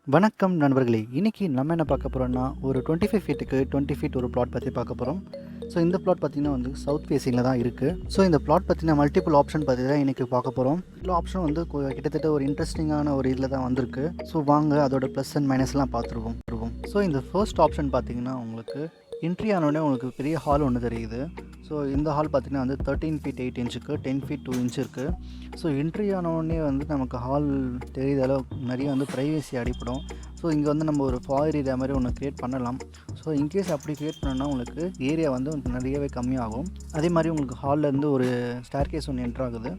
வணக்கம் நண்பர்களே! இன்னைக்கு நம்ம என்ன பார்க்க போறோம்னா, ஒரு 25 ஃபீட்டுக்கு 20 ஃபீட் ஒரு பிளாட் பத்தி பார்க்க போறோம். ஸோ இந்த பிளாட் பார்த்தீங்கன்னா வந்து சவுத் ஃபேசிங்கில தான் இருக்கு. ஸோ இந்த பிளாட் பார்த்தீங்கன்னா மல்டிபிள் ஆப்ஷன் பத்தி தான் இன்னைக்கு பார்க்க போறோம். எல்லா ஆப்ஷனும் வந்து கிட்டத்தட்ட ஒரு இன்ட்ரெஸ்டிங்கான ஒரு இதில தான் வந்திருக்கு. ஸோ வாங்க அதோட ப்ளஸ் அண்ட் மைனஸ்லாம் பார்த்துருவோம். ஸோ இந்த ஃபர்ஸ்ட் ஆப்ஷன் பார்த்தீங்கன்னா உங்களுக்கு என்ட்ரி ஆனோடனே உங்களுக்கு பெரிய ஹால் ஒன்று தெரியுது. ஸோ இந்த ஹால் பார்த்தீங்கன்னா வந்து 13 ஃபீட் 8 இன்ச்சுக்கு 10 ஃபீட் 2 இன்ச் இருக்குது. ஸோ என்ட்ரி ஆனோடனே வந்து நமக்கு ஹால் தெரியுத அளவுக்கு நிறைய வந்து ப்ரைவசி அடிப்படும். ஸோ இங்கே வந்து நம்ம ஒரு ஃபாயர் ஏரியா மாதிரி ஒன்று க்ரியேட் பண்ணலாம். ஸோ இன்கேஸ் அப்படி க்ரியேட் பண்ணோன்னா உங்களுக்கு ஏரியா வந்து நிறையவே கம்மியாகும். அதே மாதிரி உங்களுக்கு ஹால்லேருந்து ஒரு ஸ்டேர்கேஸ் ஒன்று என்ட்ரு ஆகுது.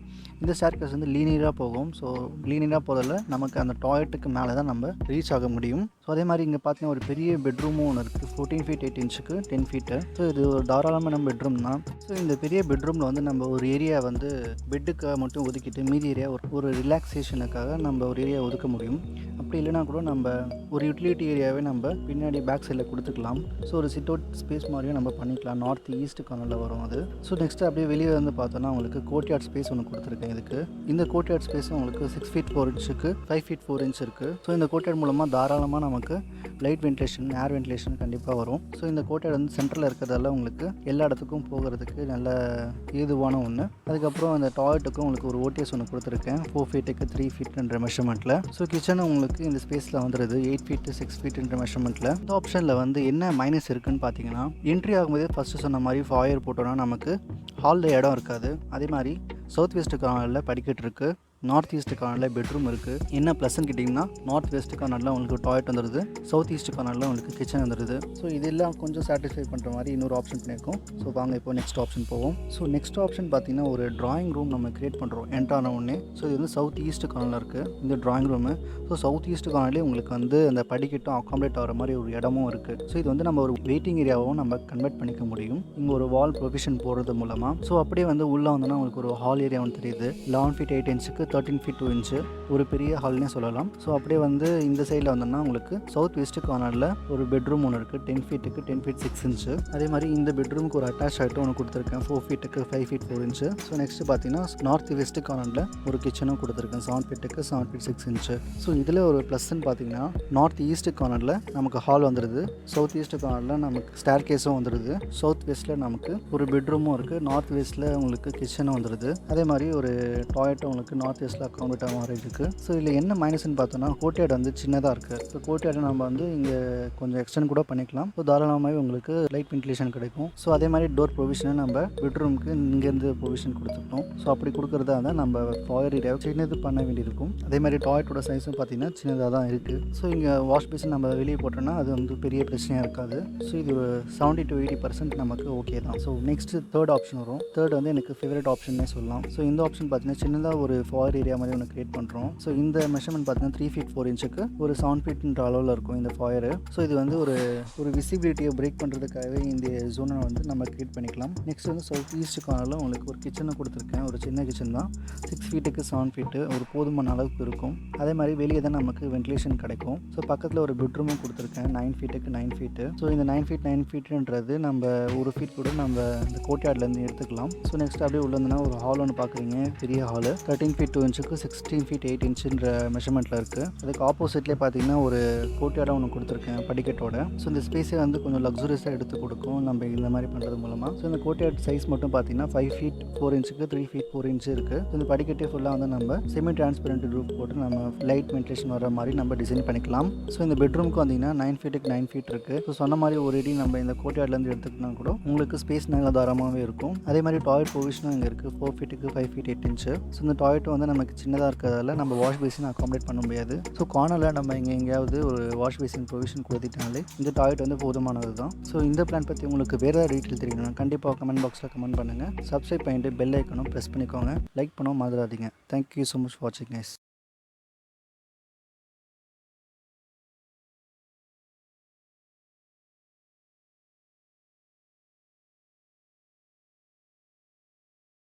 இந்த ஸ்டேர்கேஸ் வந்து லீனியராக போகும். ஸோ லீனியராக போகிறதில் நமக்கு அந்த டாய்லெட்டுக்கு மேலே தான் நம்ம ரீச் ஆக முடியும். ஸோ அதே மாதிரி இங்கே பார்த்தீங்கன்னா ஒரு பெரிய பெட்ரூமும் ஒன்று இருக்குது. 14 ஃபீட் 8 இன்ச்சுக்கு 10 ஃபீட்டு. ஸோ இது ஒரு தாராளமான பெட்ரூம் தான். ஸோ இந்த பெரிய பெட்ரூமில் வந்து நம்ம ஒரு ஏரியா வந்து பெட்டுக்காக மட்டும் ஒதுக்கிட்டு மீதி ஏரியா ஒரு ரிலாக்ஸேஷனுக்காக நம்ம ஒரு ஏரியா ஒதுக்க முடியும். அப்படி இல்லைனா கூட நம்ம ஒரு யூட்டிலிட்டி ஏரியாவே நம்ம பின்னாடி பேக் சைடில் கொடுத்துக்கலாம். ஸோ ஒரு சிட் அவுட் ஸ்பேஸ் மாதிரியும் நம்ம பண்ணிக்கலாம். நார்த் ஈஸ்ட் கார்னரில் வரும் அது. ஸோ நெக்ஸ்ட்டு அப்படியே வெளியே வந்து பார்த்தோன்னா உங்களுக்கு கோர்ட்யார்ட் ஸ்பேஸ் ஒன்று கொடுத்துருக்கேன் இதுக்கு. இந்த கோர்ட்யார்ட் ஸ்பேஸ் உங்களுக்கு 6 ஃபீட் 4 இன்ச்சுக்கு 5 ஃபீட் 4 இன்ச் இருக்குது. ஸோ இந்த கோர்ட்யார்ட் மூலமாக தாராளமாக நமக்கு லைட் வென்டிலேஷன் ஏர் வென்டிலேஷன் கண்டிப்பாக வரும். ஸோ இந்த கோர்ட்யார்ட் வந்து சென்டரில் இருக்கிறதால உங்களுக்கு எல்லா இடத்துக்கும் போகிறதுக்கு நல்ல ஏதுவான ஒன்று. அதுக்கப்புறம் அந்த டாய்லெட்டுக்கும் உங்களுக்கு ஒரு ஓடிஎஸ் ஒன்று கொடுத்துருக்கேன். 4 ஃபீட்டுக்கு 3 ஃபீட்ன்ற மெஷர்மெண்ட்டில். ஸோ கிச்சனும் உங்களுக்கு இந்த ஸ்பேஸில் வந்துடுது 8 ஃபீட் 6 ஃபீட்ன்ற மெஷர்மெண்ட்டில். இந்த ஆப்ஷனில் வந்து என்ன மைனஸ் இருக்குதுன்னு பார்த்தீங்கன்னா, என்ட்ரி ஆகும்போதே ஃபஸ்ட்டு சொன்ன மாதிரி ஃபாயர் போட்டோன்னா நமக்கு ஹாலில் இடம் இருக்காது. அதே மாதிரி சவுத் வெஸ்ட் கார்னரில் படிக்கட்டு இருக்குது. நார்த் ஈஸ்ட் கார்னரில் பெட்ரூம் இருக்குது. என்ன ப்ளஸ்ன்னு கேட்டிங்கன்னா, நார்த் வெஸ்ட் கார்னரில் உங்களுக்கு டாய்லெட் வந்துடுது. சவுத் ஈஸ்ட் கார்னரில் உங்களுக்கு கிச்சன் வந்துடுது. ஸோ இதெல்லாம் கொஞ்சம் சாட்டிஸ்ஃபை பண்ணுற மாதிரி இன்னொரு ஆப்ஷன் பண்ணியிருக்கோம். ஸோ வாங்க இப்போ நெக்ஸ்ட் ஆப்ஷன் போவோம். ஸோ நெக்ஸ்ட் ஆப்ஷன் பார்த்தீங்கன்னா ஒரு ட்ராயிங் ரூம் நம்ம கிரியேட் பண்ணுறோம் என்ட்ரான உடனே. ஸோ இது வந்து சவுத் ஈஸ்ட் கார்னரில் இருக்குது இந்த drawing room. So south east கார்னர்லேயே உங்களுக்கு வந்து அந்த படிக்கட்டும் அக்காமடேட் ஆகிற மாதிரி ஒரு இடமும் இருக்குது. ஸோ இது வந்து நம்ம ஒரு வெயிட்டிங் ஏரியாவும் நம்ம கன்வெர்ட் பண்ணிக்க முடியும் இங்கே ஒரு வால் ப்ரொவிஷன் போடுறது மூலமாக. ஸோ அப்படியே வந்து உள்ளே வந்தோன்னா உங்களுக்கு ஒரு ஹால் ஏரியா ஒன்று தெரியுது. 11 ஃபீட் 8 இன்ச்சுக்கு 13 ஃபீட் 2 இன்ச் ஒரு பெரிய ஹால்னே சொல்லலாம். ஸோ அப்படியே வந்து இந்த சைடில் வந்தோம்னா உங்களுக்கு சவுத் வெஸ்ட் கார்னரில் ஒரு பெட்ரூம் ஒன்று இருக்குது. 10 ஃபீட்டுக்கு 10 ஃபீட் 6 இன்ச்சு. அதே மாதிரி இந்த பெட்ரூமுக்கு ஒரு அட்டாச் ஆகிட்டு ஒன்று கொடுத்துருக்கேன். 4 ஃபீட்டுக்கு 5 ஃபீட் 4 இன்ச்சு. ஸோ நெக்ஸ்ட்டு பார்த்தீங்கன்னா நார்த் வெஸ்ட் கார்னரில் ஒரு கிச்சனும் கொடுத்துருக்கேன். 7 ஃபீட்டுக்கு 7 ஃபீட் 6 இன்ச்சு. ஸோ இதில் ஒரு ப்ளஸ்ன்னு பார்த்தீங்கன்னா நார்த் ஈஸ்ட் கார்னரில் நமக்கு ஹால் வந்துடுது. சவுத் ஈஸ்ட் கார்னரில் நமக்கு ஸ்டேர் கேஸும் வந்துடுது. சவுத் வெஸ்ட்டில் நமக்கு ஒரு பெட்ரூமும் இருக்குது. நார்த் வெஸ்ட்டில் உங்களுக்கு கிச்சனும் வந்துடுது. அதே மாதிரி ஒரு டாய்லெட்டும் உங்களுக்கு நார்த் வெஸ்ட்டில் அக்காமடேட் ஆகும் இருக்குது. ஸோ இதில் என்ன மைனஸ்ன்னு பார்த்தோன்னா கோர்ட்யார்ட் வந்து சின்னதாக இருக்குது. ஸோ கோர்ட்யார்டை நம்ம வந்து இங்கே கொஞ்சம் எக்ஸ்டெண்ட் கூட பண்ணிக்கலாம். ஸோ தாராளமாகவே உங்களுக்கு லைட் வென்டிலேஷன் கிடைக்கும். ஸோ அதே மாதிரி டோர் ப்ரொவிஷனை நம்ம பெட்ரூமுக்கு இங்கேருந்து ப்ரொவிஷன் கொடுத்துட்டோம். ஸோ அப்படி கொடுக்குறதா இருந்தால் நம்ம ஃபாயர் ஏரியாவை சின்னது பண்ண வேண்டியிருக்கும். அதே மாதிரி டாய்லெட்டோட சைஸும் பார்த்தீங்கன்னா சின்னதாக தான் இருக்குது. ஸோ இங்கே வாஷ் பேசின் நம்ம வெளியே போட்டோம்னா அது வந்து பெரிய பிரச்சனையாக இருக்காது. ஸோ இது ஒரு 70 to 80% நமக்கு ஓகே தான். ஸோ நெக்ஸ்ட் தேர்ட் ஆப்ஷன் வரும். தேர்ட் வந்து எனக்கு ஃபேவரட் ஆப்ஷன்னே சொல்லலாம். ஸோ இந்த ஆப்ஷன் பார்த்தீங்கன்னா சின்னதாக ஒரு ஃபாயர் ஏரியா மாதிரி ஒன்று கிரியேட் பண்ணுறோம். ஸோ இந்த மெஷர்மெண்ட் பார்த்தீங்கன்னா 3 ஃபீட் 4 இன்ச்சுக்கு ஒரு 7 ஃபீட்ன்ற அளவில் இருக்கும் இந்த ஃபாயரு. ஸோ இது வந்து ஒரு விசிபிலிட்டியை பிரேக் பண்ணுறதுக்காகவே இந்த ஜோனை வந்து நம்ம கிரியேட் பண்ணிக்கலாம். நெக்ஸ்ட் வந்து சவுத் ஈஸ்ட் கார்னரில் உங்களுக்கு ஒரு கிச்சனை கொடுத்துருக்கேன். ஒரு சின்ன கிச்சன் தான். 6 ஃபீட்டுக்கு 7 ஃபீட்டு ஒரு போதுமான அளவுக்கு இருக்கும். அதே மாதிரி வெளியே தான் நமக்கு வென்டிலேஷன் கிடைக்கும். ஸோ பக்கத்தில் ஒரு பெட்ரூமும் கொடுத்துருக்கேன். 9 ஃபீட்டுக்கு 9 ஃபீட்டு. ஸோ இந்த 9 ஃபீட் 9 ஃபீட்டுன்றது நம்ம ஒரு ஃபீட் கூட நம்ம இந்த கோர்ட்யார்ட்லேருந்து எடுத்துக்கலாம். ஸோ நெக்ஸ்ட் அப்படியே உள்ளதுன்னா ஒரு ஹால் ஒன்று பார்க்குறீங்க. பெரிய ஹாலு 13 ஃபீட் 2 இன்ச்சுக்கு 16 ஃபீட் 8 இன்ச்சுன்ற மெஷர்மெண்ட்டில் இருக்குது. அதுக்கு ஆப்போசிட்லேயே பார்த்தீங்கன்னா ஒரு கோர்ட்யார்டாக ஒன்று கொடுத்துருக்கேன் படிக்கட்டோட. ஸோ இந்த ஸ்பேஸை வந்து கொஞ்சம் லக்ஸுரியஸாக எடுத்து கொடுக்கும் நம்ம இந்த மாதிரி பண்ணுறது மூலமாக. ஸோ இந்த கோர்ட்யார்ட் சைஸ் மட்டும் பார்த்தீங்கன்னா 5 ஃபீட் 4 இன்ச்சுக்கு 3 ஃபீட் 4 இன்ச்சு இருக்குது. ஸோ இந்த படிக்கட்டே ஃபுல்லாக வந்து நம்ம செமி டிரான்ஸ்பரண்ட் ரூஃப் போட்டு நம்ம லைட் வென்டிலேஷன் வர மாதிரி நம்ம டிசைன் பண்ணிக்கலாம். ஸோ இந்த பெட்ரூமுக்கு வந்தீங்கன்னா 9 ஃபீட்டுக்கு 9 ஃபீட் இருக்குது. ஸோ சொன்ன மாதிரி ஒரு அடி நம்ம இந்த கோர்ட்யார்ட்லேருந்து எடுத்துக்கினா கூட உங்களுக்கு ஸ்பேஸ் நல்ல தாராளமாகவே இருக்கும். அதே மாதிரி டாய்லெட் ப்ரொவிஷனும் இங்கே இருக்குது. 4 ஃபீட்டுக்கு 5 ஃபீட் 8 இன்ச்சு. ஸோ இந்த டாய்லெட் வந்து நமக்கு சின்னதாக இருக்கிறதால நம்ம வாஷ் பேசின் அக்காமடேட் பண்ண முடியாது. ஸோ கார்னரில் நம்ம இங்கே எங்கேயாவது ஒரு வாஷ் பேசின் ப்ரொவிஷன் கொடுத்துட்டாலே இந்த டாய்லெட் வந்து போதுமானது தான். ஸோ இந்த பிளான் பற்றி உங்களுக்கு வேறு ஏதாவது டீட்டெயில் தெரியணும்னா கண்டிப்பாக கமெண்ட் பாக்ஸில் கமெண்ட் பண்ணுங்கள். சப்ஸ்கிரைப் பண்ணிட்டு பெல் ஐக்கனும் ப்ரெஸ் பண்ணிக்கோங்க. லைக் பண்ணவும் மறந்துடாதீங்க. தேங்க்யூ ஸோ மச் ஃபார் வாட்சிங் கைஸ்.